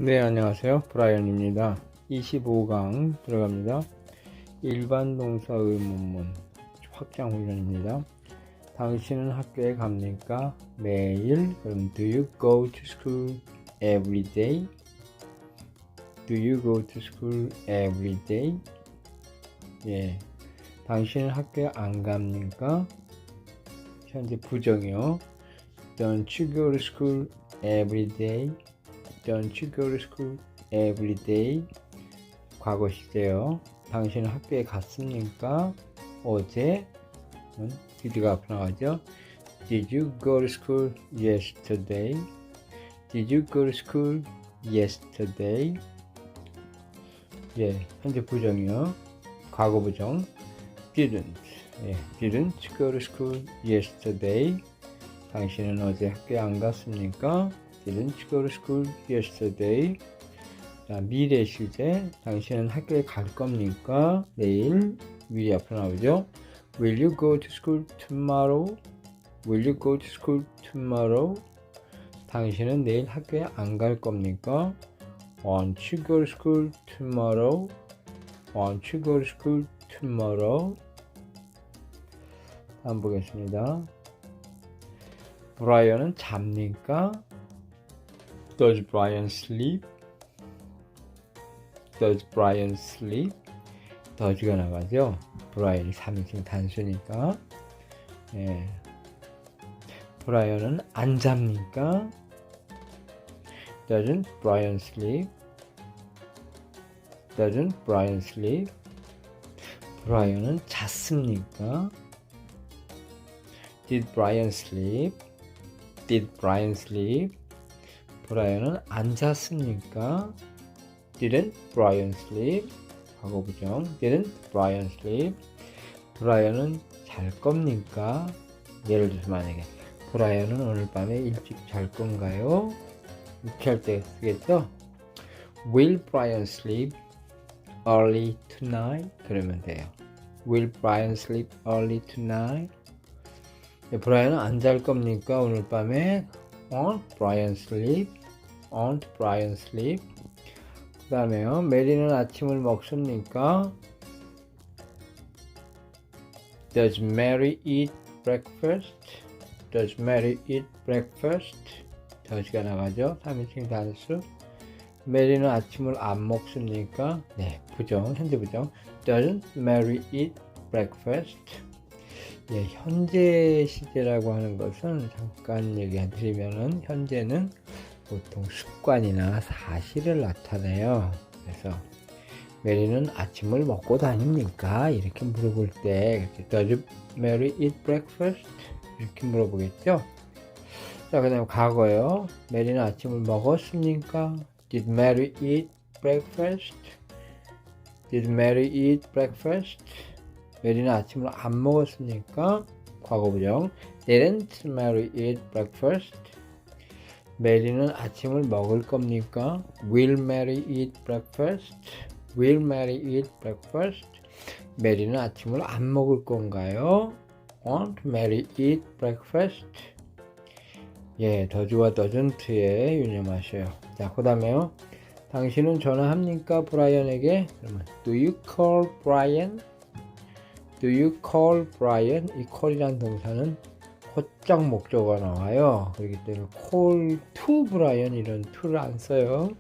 네, 안녕하세요. 브라이언입니다. 25강 들어갑니다. 일반 동사 의문문 확장 훈련입니다. 당신은 학교에 갑니까? 매일? 그럼 do you go to school every day? Do you go to school every day? 예. 당신은 학교에 안 갑니까? 현재 부정이요. Don't you go to school every day? Don't you go to school every day? 과거 시제요. 당신은 학교에 갔습니까? 어제? did가 앞으로 나가죠. Did you go to school yesterday? Did you go to school yesterday? 예, 현재 부정이요. 과거 부정. Didn't. 예, didn't go to school yesterday. 당신은 어제 학교에 안 갔습니까? Didn't go to school yesterday. 자, 미래 시제. 당신은 학교에 갈 겁니까? 내일. 미래 앞으로 나오죠. Will you go to school tomorrow? Will you go to school tomorrow? 당신은 내일 학교에 안 갈 겁니까? Won't you go to school tomorrow? Won't you go to school tomorrow? 다음 보겠습니다. 브라이언은 잡니까? Does Brian sleep? Does Brian sleep? does가 나가죠. 브라이언이 3인칭 단수니까. 예. 브라이언은 안 잡니까? Doesn't Brian sleep? Doesn't Brian sleep? 브라이언은 잤습니까? Did Brian sleep? Did Brian sleep? 브라이언은 안 잤습니까? Didn't Brian sleep? 과거 부정. Didn't Brian sleep? 브라이언은 잘 겁니까? 예를 들어서 만약에 브라이언은 오늘 밤에 일찍 잘 건가요? 이렇게 할 때 쓰겠죠? Will Brian sleep early tonight? 그러면 돼요. Will Brian sleep early tonight? 브라이언은 안 잘 겁니까? 오늘 밤에? Won't Brian sleep? Won't Brian sleep? 그 다음에요. 메리는 아침을 먹습니까? Does Mary eat breakfast? Does Mary eat breakfast? does가 나가죠. 3인칭 단수. 메리는 아침을 안 먹습니까? 네, 부정, 현재 부정. Doesn't Mary eat breakfast? 예, 현재 시제라고 하는 것은 잠깐 얘기해드리면은 현재는 보통 습관이나 사실을 나타내요. 그래서 메리는 아침을 먹고 다닙니까? 이렇게 물어볼 때 Does Mary eat breakfast? 이렇게 물어보겠죠. 자, 그 다음 과거요. 메리는 아침을 먹었습니까? Did Mary eat breakfast? Did Mary eat breakfast? 메리는 아침을 안 먹었습니까? 과거 부정. Didn't Mary eat breakfast? 메리는 아침을 먹을 겁니까? Will Mary eat breakfast? Will Mary eat breakfast? 메리는 아침을 안 먹을 건가요? Won't Mary eat breakfast? 예, does와 doesn't에 유념하셔요. 자, 그 다음에요. 당신은 전화합니까? 브라이언에게? 그러면 Do you call Brian? Do you call Brian? 이 call이라는 동사는 곧장 목적어가 나와요. 그렇기 때문에 call to Brian 이런 to를 안 써요.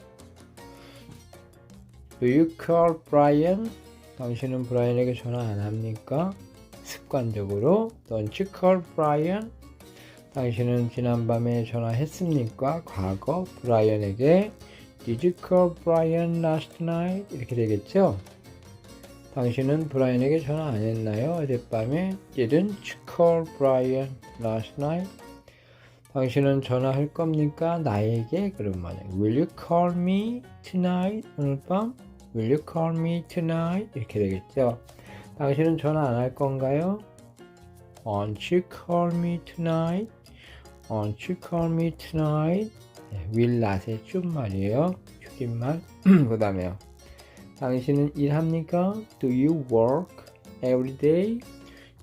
Do you call Brian? 당신은 브라이언에게 전화 안 합니까? 습관적으로 Don't you call Brian? 당신은 지난밤에 전화했습니까? 과거 브라이언에게 Did you call Brian last night? 이렇게 되겠죠? 당신은 브라이언에게 전화 안 했나요? 어젯밤에 Didn't you call Brian last night? 당신은 전화할 겁니까? 나에게? 그럼 만약에 Will you call me tonight? 오늘 밤? Will you call me tonight? 이렇게 되겠죠? 당신은 전화 안 할 건가요? Won't you call me tonight? Won't you call me tonight? 네, will not의 줄말이에요. 휴긴말. 그 다음에요. 당신은 일합니까? Do you work every day?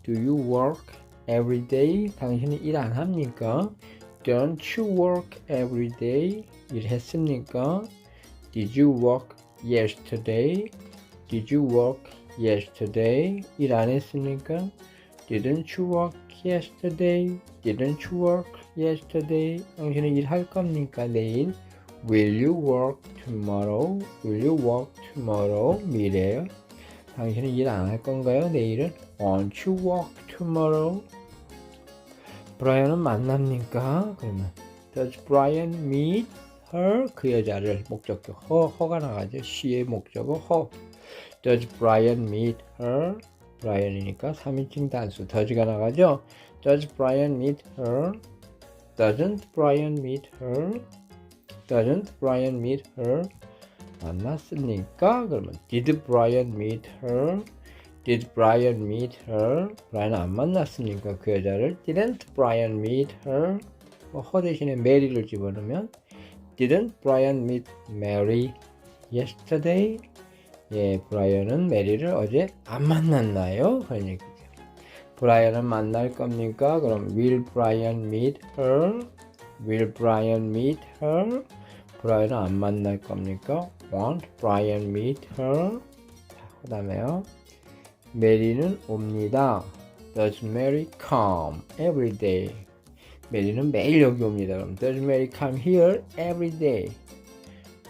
Do you work every day? 당신은 일 안 합니까? Don't you work every day? 일했습니까? Did you work yesterday? Did you work yesterday? 일 안 했습니까? Didn't you work yesterday? Didn't you work yesterday? 당신은 일할 겁니까? 내일? Will you work tomorrow? Will you work tomorrow? 미래요. 당신은 일 안 할 건가요? 내일은? Won't you work tomorrow? 브라이언은 만납니까? 그러면 Does Brian meet her? 그 여자를 목적격 허가 나가죠. she의 목적어 her. Does Brian meet her? 브라이언이니까 3인칭 단수 does가 나가죠. Does Brian meet her? Doesn't Brian meet her? Doesn't Brian meet her? 만났습니까? 그러면 Did Brian meet her? Did Brian meet her? 브라이언 안 만났습니까? 그 여자를 Didn't Brian meet her? 허 대신에 Mary를 집어넣으면 Didn't Brian meet Mary yesterday? 예, 브라이언은 메리를 어제 안 만났나요? 그런 얘기죠. 브라이언은 만날 겁니까? 그럼 Will Brian meet her? Will Brian meet her? 브라이언은 안 만날 겁니까? Won't Brian meet her? 그 다음에요. 메리는 옵니다. Does Mary come every day? 메리는 매일 여기 옵니다. 그럼 Does Mary come here every day?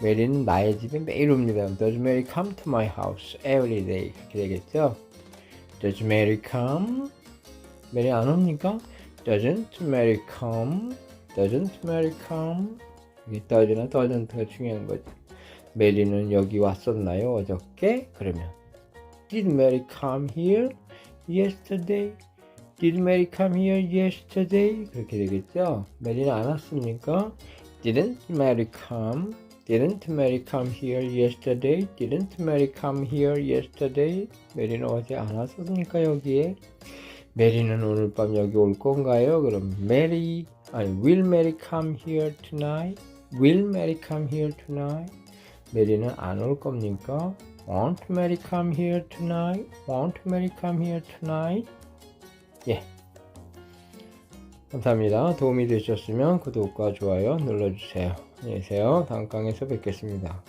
메리는 나의 집에 매일 옵니다. Does Mary come to my house every day? 이렇게 되겠죠. Does Mary come? 메리 안 옵니까? Doesn't Mary come? Doesn't Mary come? 이게 does나 doesn't가 중요한 거죠. 메리는 여기 왔었나요? 어저께? 그러면 Did Mary come here yesterday? Did Mary come here yesterday? 그렇게 되겠죠. 메리는 안 왔습니까? Didn't Mary come? Didn't Mary come here yesterday? Didn't Mary come here yesterday? 메리는 어제 안 왔었으니까 여기에. 메리는 오늘 밤 여기 올 건가요? 그럼 Will Mary come here tonight? Will Mary come here tonight? 메리는 안 올 겁니까? Won't Mary come here tonight? Won't Mary come here tonight? 예. 감사합니다. 도움이 되셨으면 구독과 좋아요 눌러주세요. 안녕히 계세요. 다음 강의에서 뵙겠습니다.